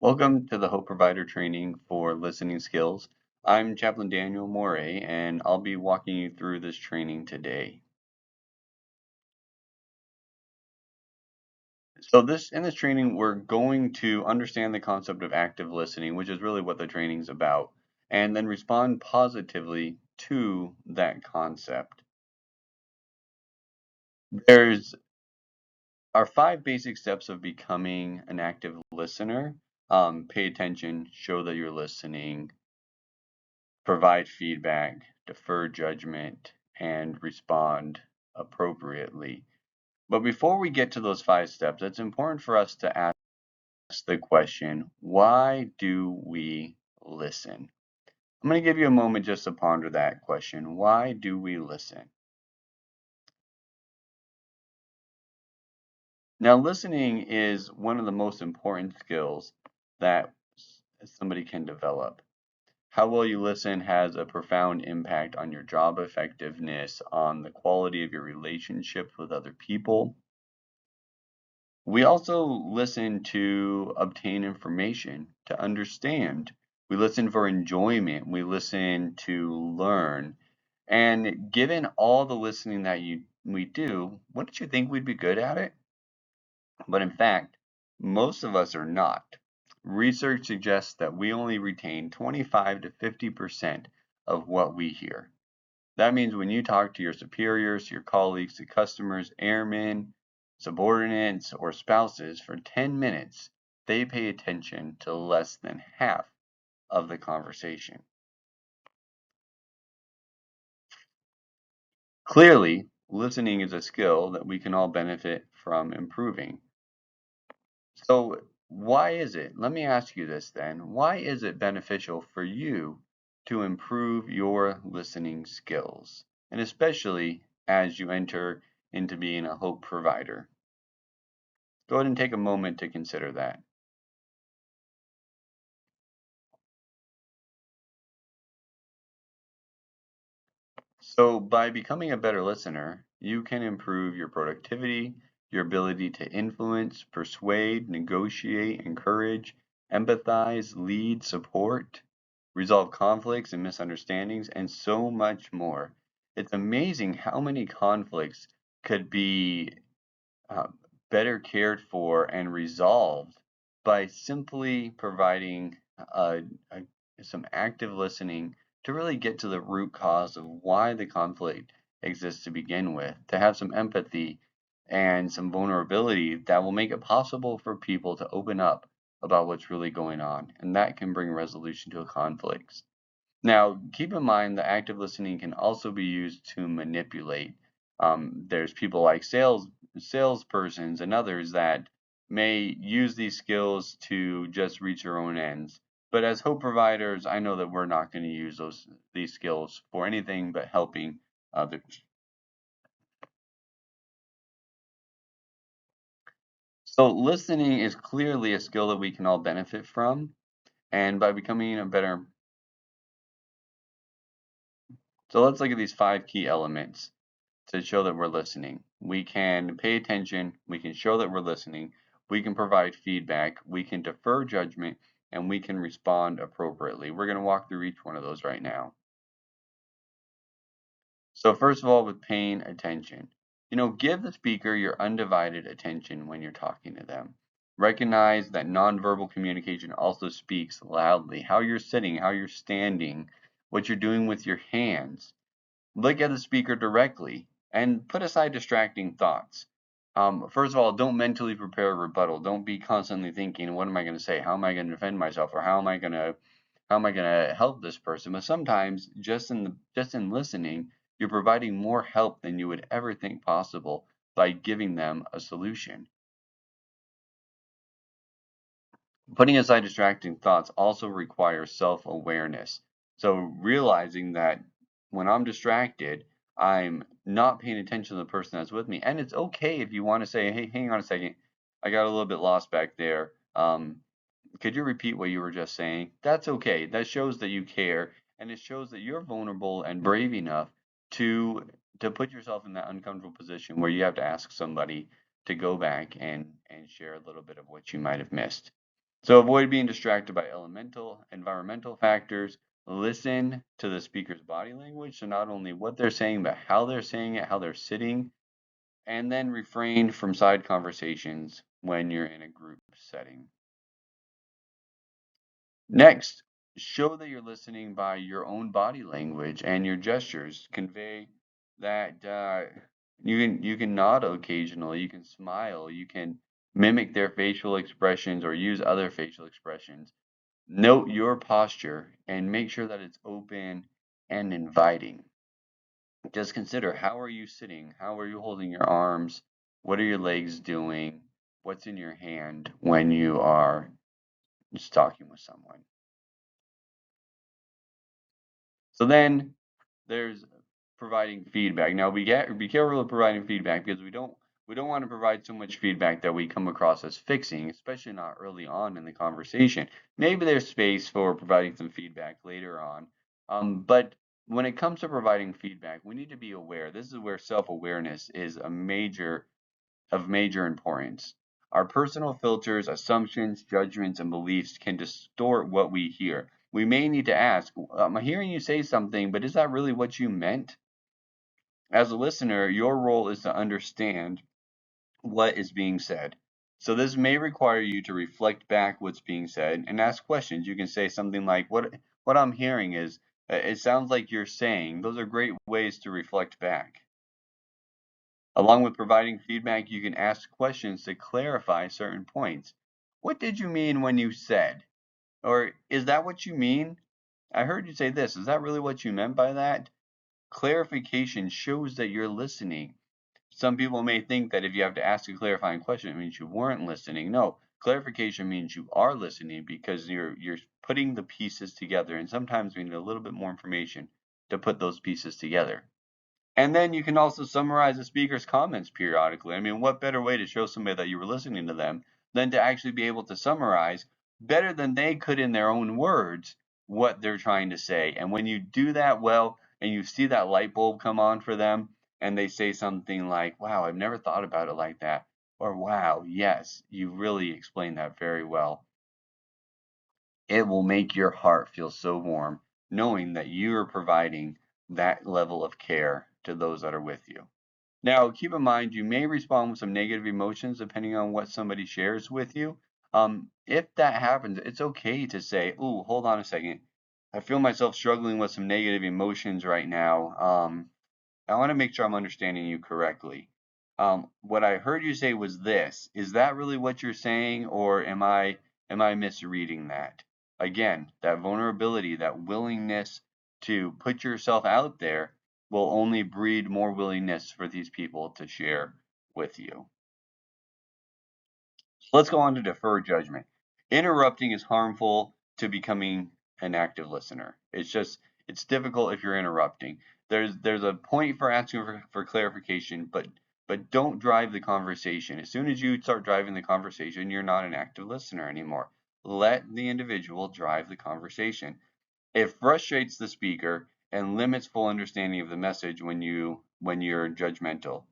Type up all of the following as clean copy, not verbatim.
Welcome to the Hope Provider Training for Listening Skills. I'm Chaplain Daniel Morey, and I'll be walking you through this training today. In this training, we're going to understand the concept of active listening, which is really what the training's about, and then respond positively to that concept. There's our 5 basic steps of becoming an active listener. Pay attention, show that you're listening, provide feedback, defer judgment, and respond appropriately. But before we get to those 5 steps, it's important for us to ask the question, why do we listen? I'm going to give you a moment just to ponder that question. Why do we listen? Now, listening is one of the most important skills that somebody can develop. How well you listen has a profound impact on your job effectiveness, on the quality of your relationships with other people. We also listen to obtain information, to understand. We listen for enjoyment. We listen to learn. And given all the listening that we do, wouldn't you think we'd be good at it? But in fact, most of us are not. Research suggests that we only retain 25 to 50% of what we hear. That means when you talk to your superiors, your colleagues, to customers, airmen, subordinates, or spouses for 10 minutes, they pay attention to less than half of the conversation. Clearly, listening is a skill that we can all benefit from improving. So, why is it? Let me ask you this then. Why is it beneficial for you to improve your listening skills? And especially as you enter into being a hope provider. Go ahead and take a moment to consider that. So, by becoming a better listener, you can improve your productivity, your ability to influence, persuade, negotiate, encourage, empathize, lead, support, resolve conflicts and misunderstandings, and so much more. It's amazing how many conflicts could be uh, better cared for and resolved by simply providing a, some active listening to really get to the root cause of why the conflict exists to begin with, to have some empathy and some vulnerability that will make it possible for people to open up about what's really going on, and that can bring resolution to a conflict. Now, keep in mind that active listening can also be used to manipulate. There's people like salespersons and others that may use these skills to just reach their own ends. But as hope providers, I know that we're not going to use these skills for anything but helping others. So listening is clearly a skill that we can all benefit from, and by becoming a better. So let's look at these 5 key elements to show that we're listening. We can pay attention, we can show that we're listening, we can provide feedback, we can defer judgment, and we can respond appropriately. We're going to walk through each one of those right now. So first of all, with paying attention. Give the speaker your undivided attention when you're talking to them. Recognize that nonverbal communication also speaks loudly. How you're sitting, how you're standing, what you're doing with your hands. Look at the speaker directly and put aside distracting thoughts. First of all, don't mentally prepare a rebuttal. Don't be constantly thinking, what am I going to say? How am I going to defend myself? Or how am I going to help this person? But sometimes just in listening, you're providing more help than you would ever think possible by giving them a solution. Putting aside distracting thoughts also requires self-awareness. So realizing that when I'm distracted, I'm not paying attention to the person that's with me. And it's okay if you want to say, hey, hang on a second, I got a little bit lost back there. Could you repeat what you were just saying? That's okay. That shows that you care, and it shows that you're vulnerable and brave enough to to put yourself in that uncomfortable position where you have to ask somebody to go back and share a little bit of what you might have missed. So avoid being distracted by environmental factors. Listen to the speaker's body language. So not only what they're saying, but how they're saying it, how they're sitting, and then refrain from side conversations when you're in a group setting. Next, show that you're listening by your own body language and your gestures. Convey that you can nod occasionally, you can smile, you can mimic their facial expressions or use other facial expressions. Note your posture and make sure that it's open and inviting. Just consider, how are you sitting? How are you holding your arms? What are your legs doing? What's in your hand when you are just talking with someone? So then there's providing feedback. Now be careful of providing feedback, because we don't want to provide so much feedback that we come across as fixing, especially not early on in the conversation. Maybe there's space for providing some feedback later on. But when it comes to providing feedback, we need to be aware. This is where self-awareness is of major importance. Our personal filters, assumptions, judgments, and beliefs can distort what we hear. We may need to ask, I'm hearing you say something, but is that really what you meant? As a listener, your role is to understand what is being said. So this may require you to reflect back what's being said and ask questions. You can say something like, what I'm hearing is, it sounds like you're saying. Those are great ways to reflect back. Along with providing feedback, you can ask questions to clarify certain points. What did you mean when you said? Or is that what you mean? I heard you say this. Is that really what you meant by that? Clarification shows that you're listening. Some people may think that if you have to ask a clarifying question, it means you weren't listening. No, clarification means you are listening, because you're putting the pieces together, and sometimes we need a little bit more information to put those pieces together. And then you can also summarize the speaker's comments periodically. I mean, what better way to show somebody that you were listening to them than to actually be able to summarize better than they could in their own words what they're trying to say. And when you do that well, and you see that light bulb come on for them, and they say something like, wow, I've never thought about it like that, or wow, yes, you really explained that very well, it will make your heart feel so warm knowing that you are providing that level of care to those that are with you. Now, keep in mind, you may respond with some negative emotions depending on what somebody shares with you. If that happens, it's okay to say, "Ooh, hold on a second. I feel myself struggling with some negative emotions right now. I want to make sure I'm understanding you correctly. What I heard you say was this. Is that really what you're saying, or am I misreading that?" Again, that vulnerability, that willingness to put yourself out there will only breed more willingness for these people to share with you. So let's go on to defer judgment. Interrupting is harmful to becoming an active listener. It's difficult if you're interrupting. There's a point for asking for clarification, but don't drive the conversation. As soon as you start driving the conversation, you're not an active listener anymore. Let the individual drive the conversation. It frustrates the speaker and limits full understanding of the message when you're judgmental.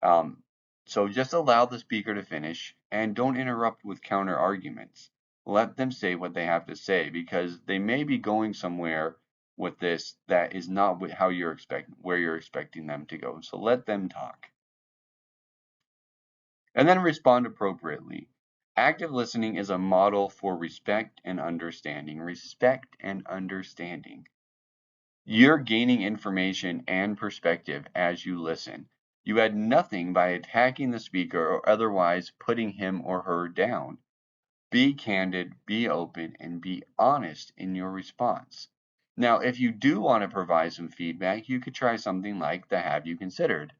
Um, so just allow the speaker to finish and don't interrupt with counter arguments. Let them say what they have to say, because they may be going somewhere with this that is not where you're expecting them to go. So let them talk. And then respond appropriately. Active listening is a model for respect and understanding. Respect and understanding. You're gaining information and perspective as you listen. You add nothing by attacking the speaker or otherwise putting him or her down. Be candid, be open, and be honest in your response. Now, if you do want to provide some feedback, you could try something like the "Have you considered?"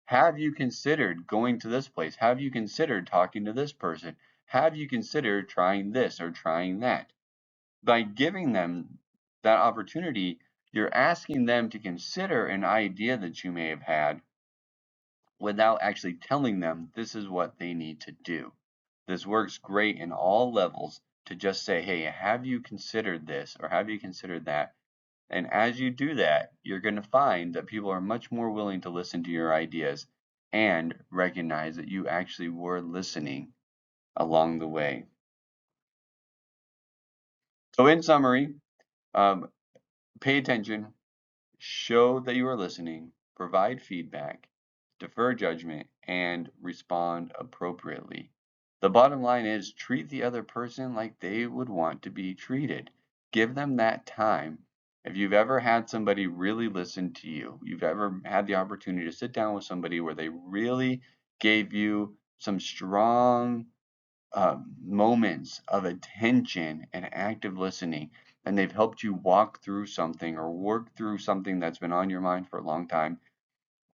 Have you considered going to this place? Have you considered talking to this person? Have you considered trying this or trying that? By giving them that opportunity, you're asking them to consider an idea that you may have had without actually telling them this is what they need to do. This works great in all levels, to just say, hey, have you considered this or have you considered that? And as you do that, you're going to find that people are much more willing to listen to your ideas and recognize that you actually were listening along the way. So in summary, pay attention, show that you are listening, provide feedback, defer judgment, and respond appropriately. The bottom line is treat the other person like they would want to be treated. Give them that time. If you've ever had somebody really listen to you, you've ever had the opportunity to sit down with somebody where they really gave you some strong moments of attention and active listening, and they've helped you walk through something or work through something that's been on your mind for a long time,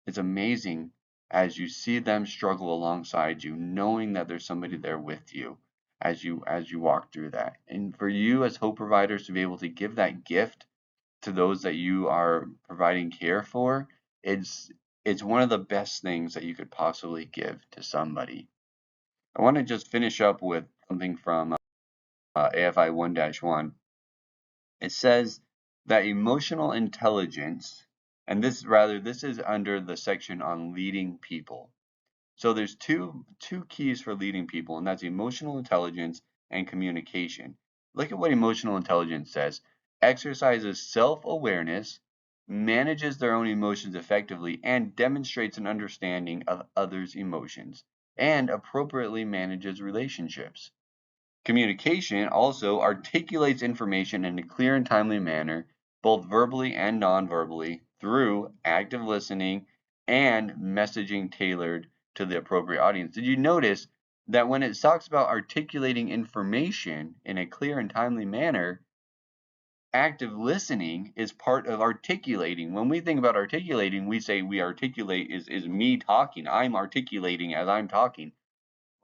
it's amazing as you see them struggle alongside you, knowing that there's somebody there with you as you walk through that. And for you as hope providers to be able to give that gift to those that you are providing care for, it's one of the best things that you could possibly give to somebody. I want to just finish up with something from AFI 1-1. It says that emotional intelligence, and this is under the section on leading people. So there's two keys for leading people, and that's emotional intelligence and communication. Look at what emotional intelligence says. Exercises self-awareness, manages their own emotions effectively, and demonstrates an understanding of others' emotions, and appropriately manages relationships. Communication also articulates information in a clear and timely manner, both verbally and non-verbally, through active listening and messaging tailored to the appropriate audience. Did you notice that when it talks about articulating information in a clear and timely manner, active listening is part of articulating? When we think about articulating, we say we articulate is me talking. I'm articulating as I'm talking.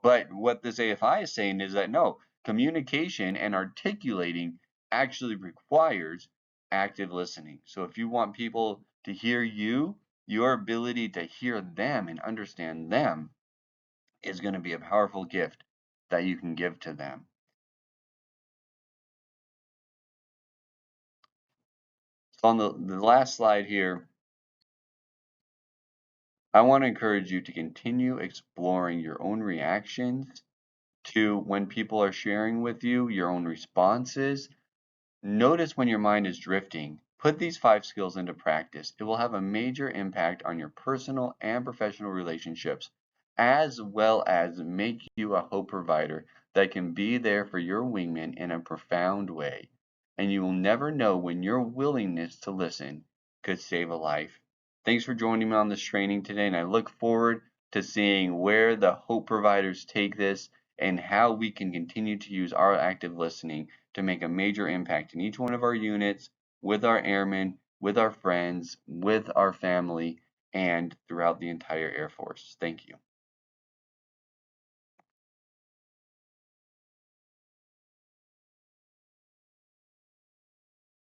But what this AFI is saying is that no, communication and articulating actually requires active listening. So if you want people to hear you, your ability to hear them and understand them is going to be a powerful gift that you can give to them. So on the last slide here, I want to encourage you to continue exploring your own reactions to when people are sharing with you, your own responses. Notice when your mind is drifting. Put these 5 skills into practice. It will have a major impact on your personal and professional relationships, as well as make you a hope provider that can be there for your wingman in a profound way. And you will never know when your willingness to listen could save a life. Thanks for joining me on this training today, and I look forward to seeing where the hope providers take this and how we can continue to use our active listening to make a major impact in each one of our units, with our airmen, with our friends, with our family, and throughout the entire Air Force. Thank you.